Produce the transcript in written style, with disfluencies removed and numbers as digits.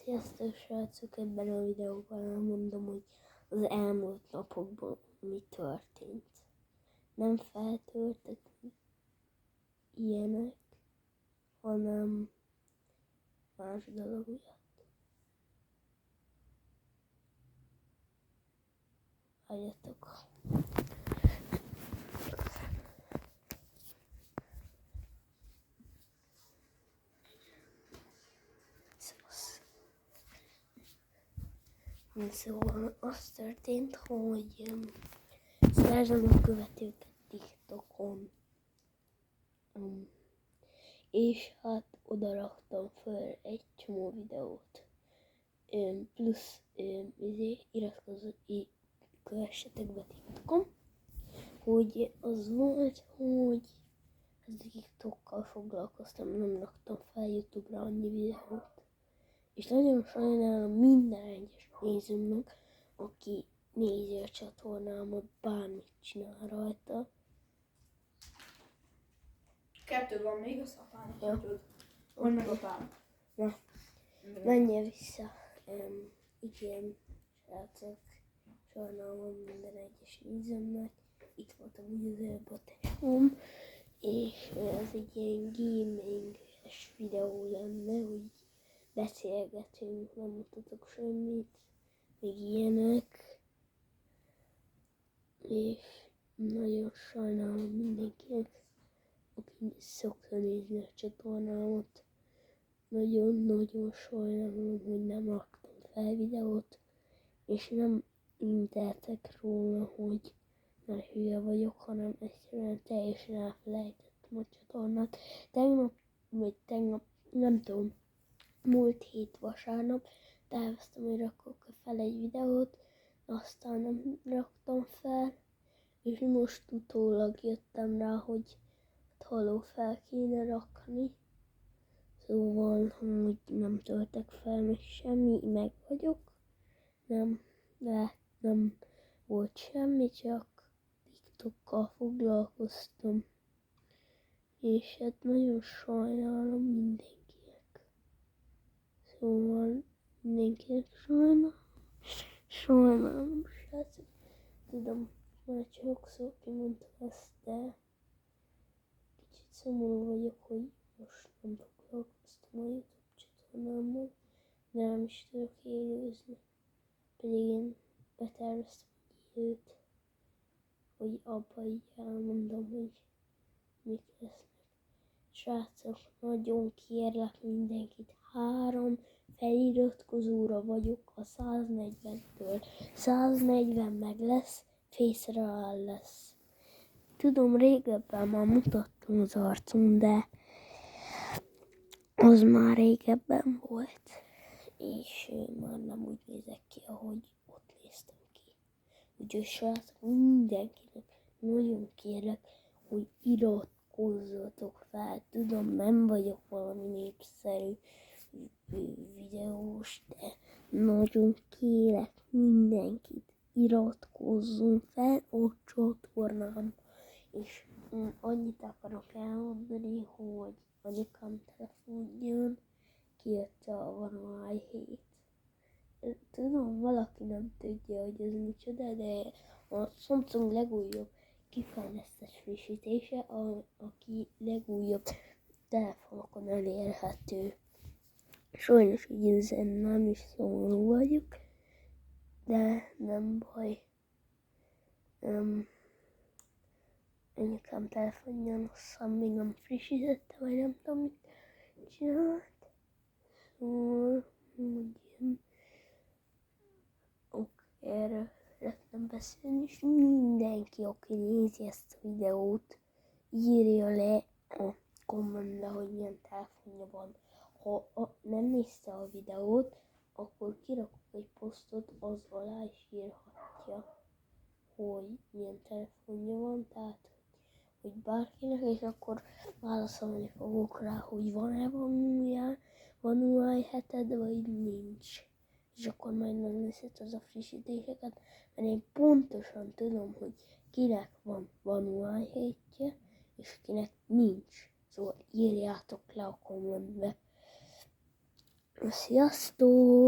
Sziasztok srácok, ebben a videóban elmondom, hogy az elmúlt napokban mi történt. Nem feltörtek ilyenek, hanem más dolog miatt. Várjatok. Szóval az történt, hogy szerzem a követőket TikTokon. És hát oda raktam föl egy csomó videót. Plusz kövessetek be TikTokon, hogy az volt, hogy TikTokkal foglalkoztam, nem raktam fel YouTube-ra annyi videót. És nagyon sajnálom minden egyes nézőmnek, aki nézi a csatornámat, bármit csinál rajta. 2 van még, azt apának tudod. Van meg apám. Na, menjél vissza. Igen, srácok, sajnálom minden egyes nézőmnek. Itt voltam úgy az előbb a tesóm, és ez egy ilyen gaming-es videó lenne, hogy beszélgetünk, nem mutatok semmit, még ilyenek. És nagyon sajnálom mindenkinek, aki szokta nézni a csatornámat. Nagyon-nagyon sajnálom, hogy nem raktam fel videót, és nem teltek róla, hogy mert hülye vagyok, hanem egyszerűen teljesen elfelejtettem a csatornát. Tegnap, nem tudom, múlt hét vasárnap terveztem, hogy rakok fel egy videót, aztán nem raktam fel, és most utólag jöttem rá, hogy fel kéne rakni. Szóval, hogy nem töltek fel még semmi, meg vagyok. Nem volt semmi, csak TikTokkal foglalkoztam. És hát nagyon sajnálom mindenkinek. Szóval mindenkinek sajnálom, srácok. Tudom, már sokszor kimondtam ezt, de kicsit szomorú vagyok, hogy most nem foglalkoztam a YouTube csatornámmal, de nem is tudok élőzni. Pedig én beterveztem egy időt, hogy abba így elmondom, hogy mik lesznek. Srácok, nagyon kérlek mindenkit, 3 feliratkozóra vagyok a 140-től. 140 meg lesz, Face Real lesz. Tudom, régebben már mutattam az arcom, de az már régebben volt, és már nem úgy nézek ki, ahogy ott néztem ki. Úgyhogy srácok, mindenkinek nagyon kérlek, hogy iratkozzatok fel. Tudom, nem vagyok valami népszerű videós, de nagyon kérek mindenkit, iratkozzon fel a csatornám. És annyit akarok elmondani, hogy anyukám telefonján kijött a One UI 7. Tudom, valaki nem tudja, hogy ez micsoda, de a Samsung legújabb kifejlesztés frissítése, aki legújabb telefonokon elérhető. Sajnos, hogy ezen nem is szomorú vagyok, de nem baj. Anyukám telefonján aztán még nem frissítette, vagy nem tudom, mit csinált. Szóval, erről szeretném beszélni, és mindenki, aki nézi ezt a videót, írja le a kommentbe, hogy milyen telefonja van. Ha nem nézte a videót, akkor kirakok egy posztot, az alá is írhatja, hogy milyen telefonja van, tehát hogy bárkinek, és akkor válaszolni fogok rá, hogy van-e van UI 7-ed, vagy nincs. És akkor majd megnézhet az a frissítéseket, mert én pontosan tudom, hogy kinek van UI 7-je, és kinek nincs. Szóval írjátok le a kommentbe. Sziasztok!